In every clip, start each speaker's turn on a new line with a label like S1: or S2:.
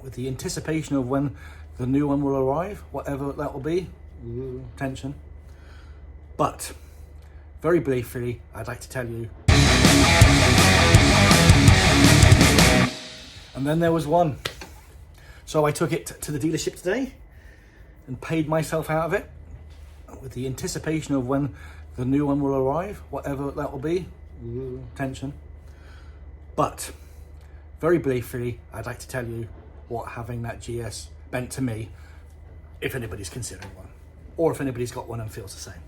S1: with the anticipation of when the new one will arrive, whatever that will be. Tension. But very briefly, I'd like to tell you. And then there was one. So I took it to the dealership today and paid myself out of it with the anticipation of when the new one will arrive, whatever that will be. Tension. But very briefly, I'd like to tell you what having that GS meant to me, if anybody's considering one, or if anybody's got one and feels the same.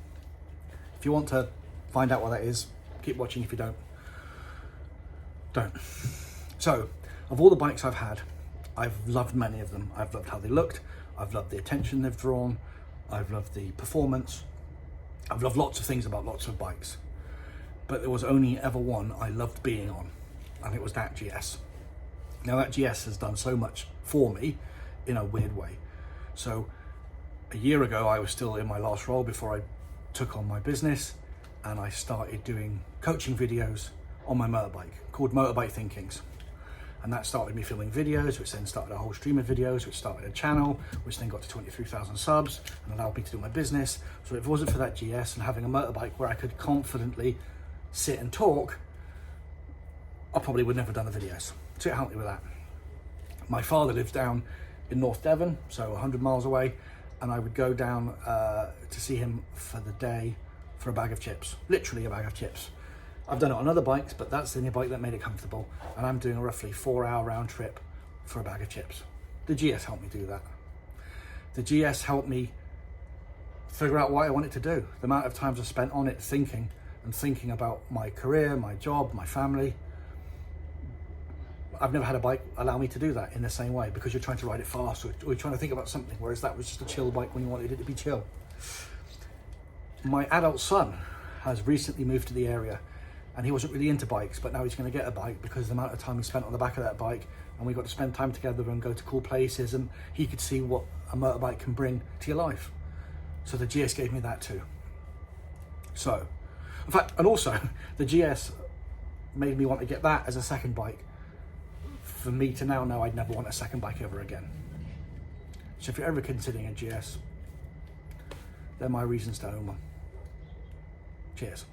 S1: If you want to find out what that is, keep watching. If you don't. So, of all the bikes I've had, I've loved many of them. I've loved how they looked, I've loved the attention they've drawn, I've loved the performance, I've loved lots of things about lots of bikes. But there was only ever one I loved being on, and it was that GS. Now that GS has done so much for me in a weird way. So a year ago, I was still in my last role before I took on my business, and I started doing coaching videos on my motorbike called Motorbike Thinkings. And that started me filming videos, which then started a whole stream of videos, which started a channel, which then got to 23,000 subs and allowed me to do my business. So if it wasn't for that GS and having a motorbike where I could confidently sit and talk, I probably would never have done the videos. So it helped me with that. My father lives down in North Devon, so 100 miles away, and I would go down to see him for the day for a bag of chips, literally a bag of chips. I've done it on other bikes, but that's the only bike that made it comfortable, and I'm doing a roughly 4-hour round trip for a bag of chips. The GS helped me do that. The GS helped me figure out what I wanted to do. The amount of times I spent on it thinking about my career, my job, my family. I've never had a bike allow me to do that in the same way, because you're trying to ride it fast or you're trying to think about something, whereas that was just a chill bike when you wanted it to be chill. My adult son has recently moved to the area, and he wasn't really into bikes, but now he's going to get a bike because of the amount of time he spent on the back of that bike, and we got to spend time together and go to cool places, and he could see what a motorbike can bring to your life. So the GS gave me that too. So, in fact, and also the GS made me want to get that as a second bike, for me to now know I'd never want a second bike ever again. So if you're ever considering a GS, they're my reasons to own one. Cheers.